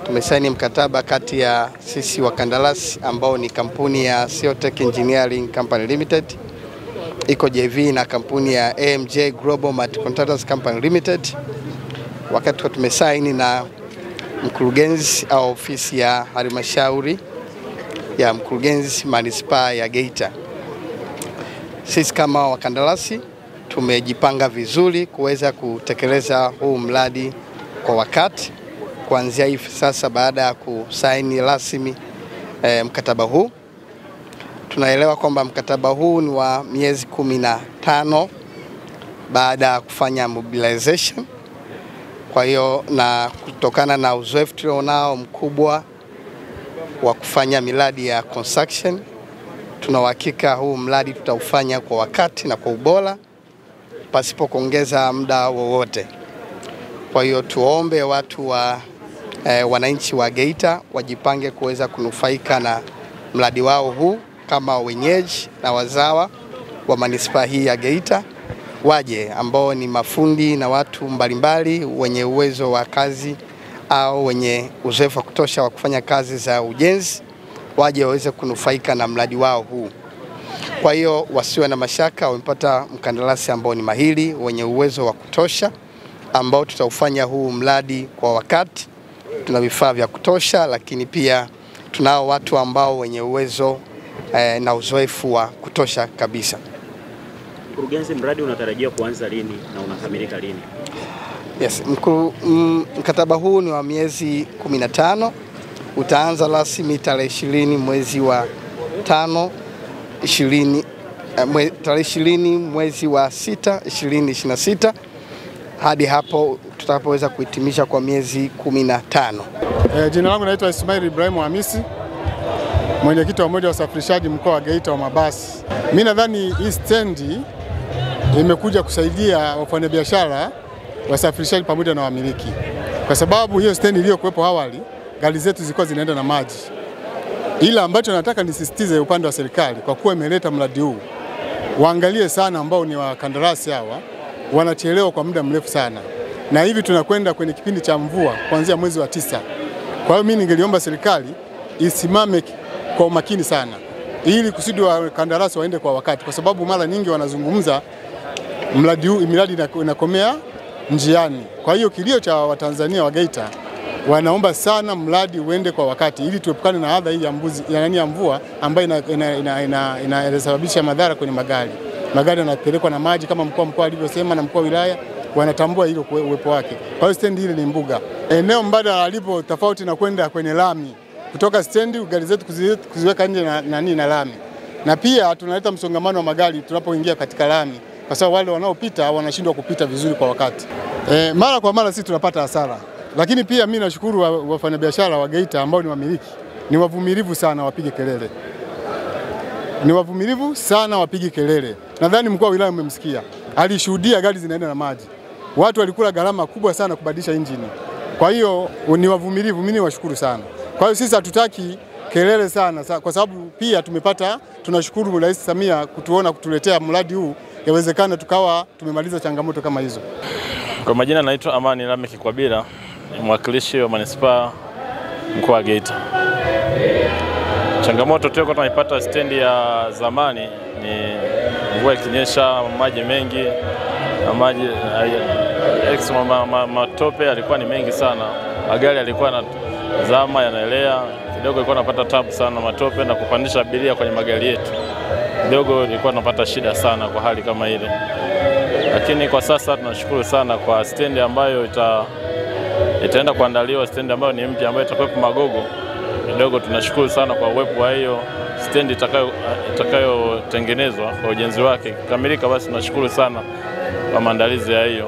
tumesaini mkataba kati ya sisi wakandarasi ambao ni kampuni ya Seotech Engineering Company Limited, iko JV na kampuni ya AMJ Global Multi-Contractors Company Limited. Wakati tumesaini na mkurugenzi au ofisi ya halmashauri ya mkurugenzi manispaa ya Geita. Sisi kama wakandarasi tumejipanga vizuri kuweza kutekeleza huu mradi kwa wakati. Kuanzia hivi sasa, baada ya kusaini rasmi mkataba huu, tunaelewa kwamba mkataba huu ni wa miezi 15 baada ya kufanya mobilization. Kwa hiyo, na kutokana na uzoefu tulionao mkubwa wa kufanya miradi ya construction, tuna uhakika huu mradi tutaufanya kwa wakati na kwa ubora pasipo kuongeza muda wowote. Kwa hiyo tuombe watu wa wananchi wa Geita wajipange kuweza kunufaika na mradi wao huu kama wenyeji na wazawa wa manispaa hii ya Geita. Waje ambao ni mafundi na watu mbalimbali wenye uwezo wa kazi au wenye uzoefu wa kutosha wa kufanya kazi za ujenzi, waje waweze kunufaika na mradi wao huu. Kwa hiyo wasiwe na mashaka, wamepata mkandarasi ambao ni mahiri, wenye uwezo wa kutosha, ambao tutaufanya huu mradi kwa wakati. Tuna vifaa vya kutosha, lakini pia tunao watu ambao wenye uwezo na uzoefu wa kutosha kabisa. Mkurugenzi, mradi unatarajia kuanza lini na unakamilika lini? Yes, mkataba huu ni wa miezi 15. Utaanza rasmi tarehe 20 mwezi wa 5 tarehe 20 mwezi wa 6 2026, hadi hapo tutapoweza kuhitimisha kwa miezi 15. Jina langu naitwa Ismail Ibrahim Hamisi, mwenyekiti wa umoja wa usafirishaji mkoa wa Geita wa mabasi. Mimi nadhani hii stendi imekuja kusaidia wafanyabiashara, wasafirishaji pamoja na wamiliki, kwa sababu hiyo stendi iliyokuwepo awali gari zetu zilikuwa zinaenda na maji. Ila ambacho nataka nisisitize upande wa serikali, kwa kuwa imeleta mradi huu, waangalie sana ambao ni wakandarasi hawa wanachelewa kwa muda mrefu sana, na hivi tunakwenda kwenye kipindi cha mvua kuanzia mwezi wa 9. Kwa hiyo mimi ningeliomba serikali isimame kwa umakini sana, ili kusudi wakandarasi waende kwa wakati, kwa sababu mara nyingi wanazungumza miradi inakomea njiani. Kwa hiyo kilio cha Watanzania wa Geita, wanaomba sana mradi uende kwa wakati, ili tuepukane na adha hii ya mvua ambayo inasababisha madhara kwenye magari. Magari yanapelekwa na maji kama mkuu alivyosema, na mkuu wa wilaya wanatambua hilo uwepo wake. Kwa hiyo stendi hili ni mbuga. Eneo mbadala alipo tofauti na kwenda kwenye lami. Kutoka stendi gari zetu kuziweka nje na lami. Na pia tunaleta msongamano wa magari tunapoingia katika lami, kwa sababu wale wanaopita wanashindwa kupita vizuri kwa wakati. Mara kwa mara sisi tunapata hasara. Lakini pia mimi nashukuru wafanyabiashara wa Geita ambao ni wamiliki, ni wavumilivu sana, wapige kelele. Ni wavumilivu sana, wapige kelele. Nadhani mkuu wa wilaya umemsikia, alishuhudia gari zinaenda na maji. Watu walikula gharama kubwa sana kubadilisha injini. Kwa hiyo ni wavumilivu, mimi niwashukuru sana. Kwa hiyo sisi hatutaki kelele sana, kwa sababu pia tunashukuru Rais Samia kutuletea mradi huu, yawezekana tukawa tumemaliza changamoto kama hizo. Kwa majina naitwa Amani Lameki Kwabila, ni mwakilishi wa manispaa mkoa wa Geita. Changamoto tulikuwa tunaipata stendi ya zamani ni mvua ikinyesha, maji mengi na maji matope yalikuwa ni mengi sana. Magari yalikuwa na zama yanaelea kidogo, ilikuwa napata tabu sana matope, na kupandisha abiria kwenye magari yetu kidogo ilikuwa tunapata shida sana kwa hali kama ile. Lakini kwa sasa tunashukuru sana kwa stendi ambayo itaenda kuandaliwa, stendi ambayo ni mpya ambayo itakuwepo Magogo. Kidogo tunashukuru sana kwa uwepo wa hiyo stendi itakayotengenezwa kwa ujenzi wake kamilika. Basi tunashukuru sana kwa maandalizi ya hiyo.